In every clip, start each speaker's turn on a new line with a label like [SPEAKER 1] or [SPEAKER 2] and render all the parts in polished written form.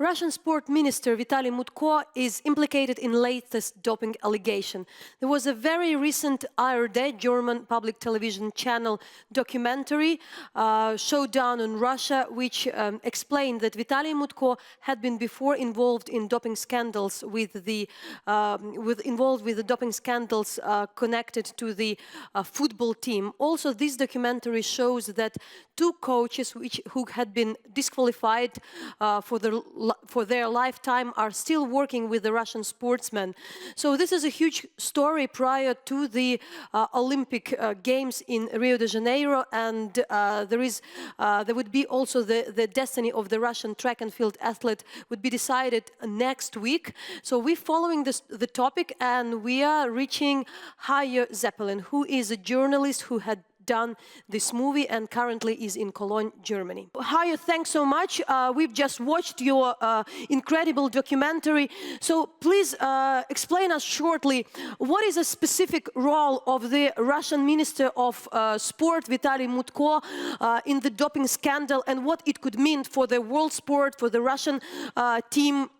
[SPEAKER 1] Russian Sports Minister Vitaliy Mutko is implicated in latest doping allegation. There was a very recent ARD, German public television channel, documentary Showdown on Russia, which explained that Vitaliy Mutko had been before involved in doping scandals with the doping scandals connected to the football team. Also, this documentary shows that two coaches who had been disqualified for their lifetime are still working with the Russian sportsmen. So this is a huge story prior to the Olympic Games in Rio de Janeiro, and there would be also the destiny of the Russian track and field athlete would be decided next week. So we're following the topic, and we are reaching Hajo Seppelt, who is a journalist who had done this movie and currently is in Cologne, Germany. Hajo, thanks so much. We've just watched your incredible documentary. So please explain us shortly, what is a specific role of the Russian Minister of Sport, Vitaliy Mutko, in the doping scandal, and what it could mean for the world sport, for the Russian team?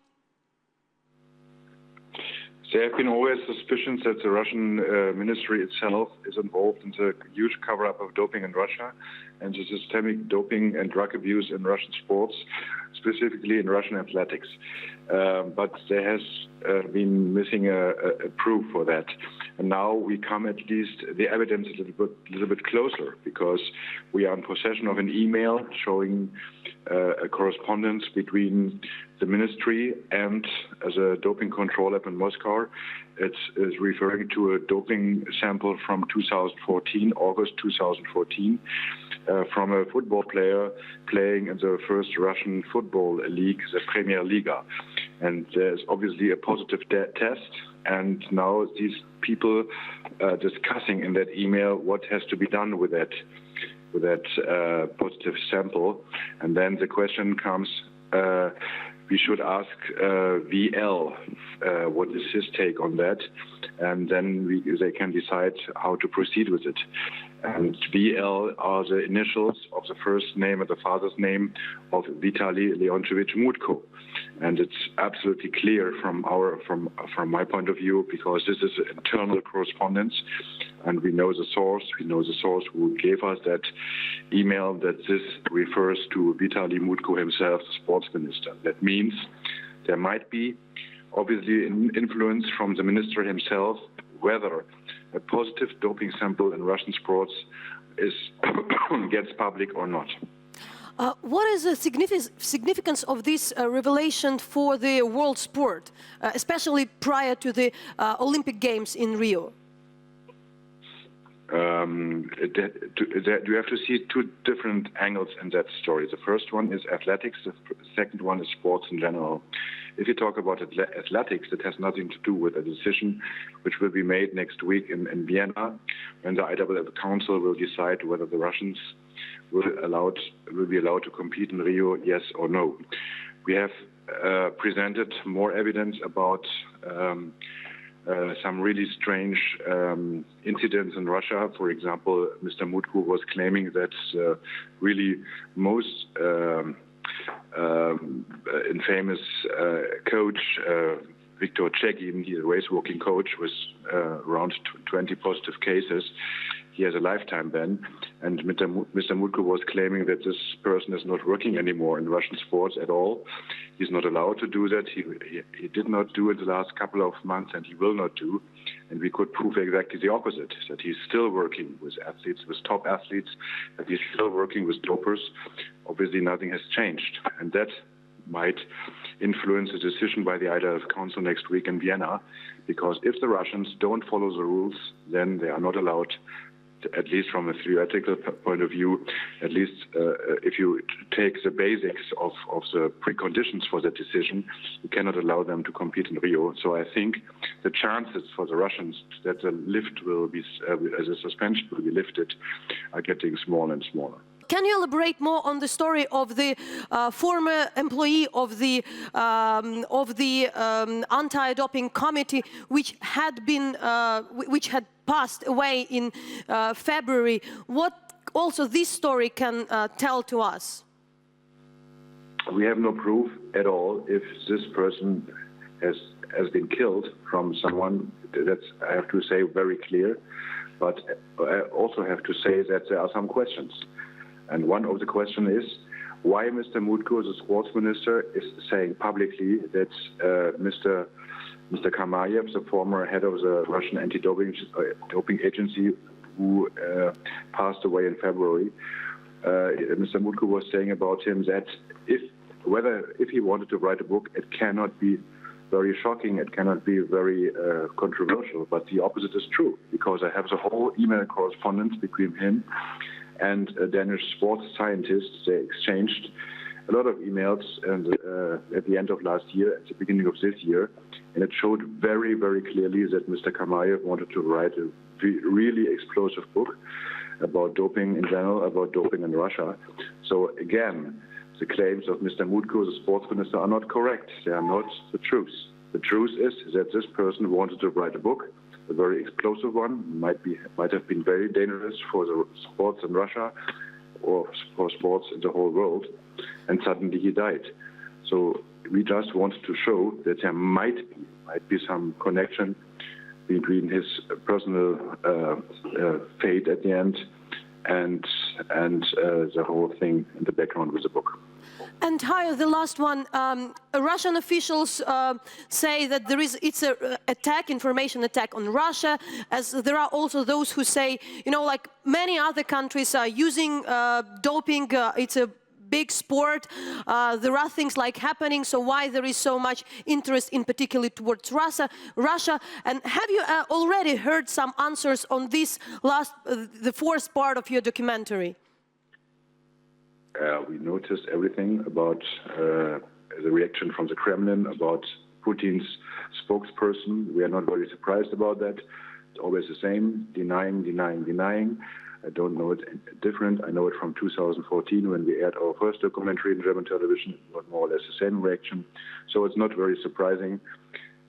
[SPEAKER 2] There have been always suspicions that the Russian ministry itself is involved in the huge cover-up of doping in Russia and the systemic doping and drug abuse in Russian sports, specifically in Russian athletics. But there has been missing a proof for that. And now we come at least the evidence a little bit closer, because we are in possession of an email showing a correspondence between the ministry and the doping control lab in Moscow. It is referring to a doping sample from 2014, August 2014, from a football player playing in the first Russian football league, the Premier Liga. And there's obviously a positive test, and now these people are discussing in that email what has to be done with that positive sample. And then the question comes, we should ask VL what is his take on that, and then they can decide how to proceed with it. And VL are the initials of the first name and the father's name of Vitaliy Leontovich Mutko. And it's absolutely clear from my point of view, because this is internal correspondence, and we know the source. We know the source who gave us that email, that this refers to Vitaliy Mutko himself, the sports minister. That means there might be obviously an influence from the minister himself, whether a positive doping sample in Russian sports gets public or not.
[SPEAKER 1] What is the significance of this revelation for the world sport, especially prior to the Olympic Games in Rio?
[SPEAKER 2] You have to see two different angles in that story. The first one is athletics, the second one is sports in general. If you talk about athletics, it has nothing to do with a decision which will be made next week in Vienna, when the IAAF Council will decide whether the Russians will be allowed to compete in Rio, yes or no. We have presented more evidence about some really strange incidents in Russia. For example, Mr. Mutko was claiming that really most infamous coach, Viktor Chegin, he's a race walking coach with around 20 positive cases. He has a lifetime ban, and Mr. Mutko was claiming that this person is not working anymore in Russian sports at all. He's not allowed to do that. He did not do it the last couple of months, and he will not do. And we could prove exactly the opposite, that he's still working with athletes, with top athletes, that he's still working with dopers. Obviously, nothing has changed, and that might influence a decision by the IAAF Council next week in Vienna, because if the Russians don't follow the rules, then they are not allowed, at least from a theoretical point of view, at least if you take the basics of the preconditions for that decision, you cannot allow them to compete in Rio. So I think the chances for the Russians that the suspension will be lifted are getting smaller and smaller.
[SPEAKER 1] Can you elaborate more on the story of the former employee of the anti-doping committee, which had passed away in February? What also this story can tell to us?
[SPEAKER 2] we have no proof at all if this person has been killed from someone. That's, I have to say, very clear. But I also have to say that there are some questions. And one of the questions is why Mr. Mutko, the sports minister, is saying publicly that Mr. Kamayev, the former head of the Russian anti-doping doping agency, who passed away in February, Mr. Mutko was saying about him that if he wanted to write a book, it cannot be very shocking, it cannot be very controversial, but the opposite is true, because I have the whole email correspondence between him and a Danish sports scientist. They exchanged a lot of emails and at the end of last year, at the beginning of this year, and it showed very, very clearly that Mr. Kamayev wanted to write a really explosive book about doping in general, about doping in Russia. So again, the claims of Mr. Mutko, the sports minister, are not correct. They are not the truth. The truth is that this person wanted to write a book, a very explosive one, might have been very dangerous for the sports in Russia or for sports in the whole world, and suddenly he died. So we just wanted to show that there might be some connection between his personal fate at the end and the whole thing in the background with the book.
[SPEAKER 1] And Hajo, the last one, Russian officials say that it's an information attack on Russia, as there are also those who say, like many other countries are using doping, it's a big sport, there are things like happening, so why there is so much interest in particularly towards Russia? And have you already heard some answers on this the fourth part of your documentary?
[SPEAKER 2] We noticed everything about the reaction from the Kremlin, about Putin's spokesperson. We are not very surprised about that. It's always the same, denying, denying, denying. I don't know it different. I know it from 2014 when we aired our first documentary in German television. It was more or less the same reaction. So it's not very surprising.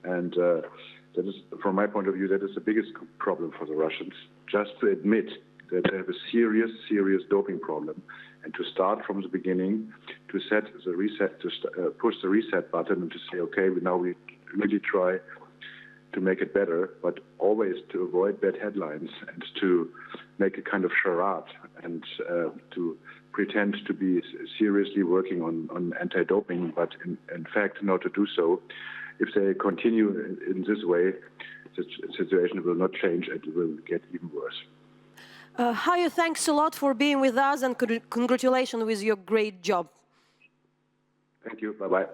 [SPEAKER 2] And that is, from my point of view, that is the biggest problem for the Russians, just to admit that they have a serious, serious doping problem, and to start from the beginning, to set the reset, to push the reset button, and to say, okay, now we really try to make it better, but always to avoid bad headlines and to make a kind of charade and to pretend to be seriously working on anti-doping, but in fact not to do so. If they continue in this way, the situation will not change, and it will get even worse.
[SPEAKER 1] Hajo, thanks a lot for being with us, and congratulations with your great job.
[SPEAKER 2] Thank you. Bye-bye.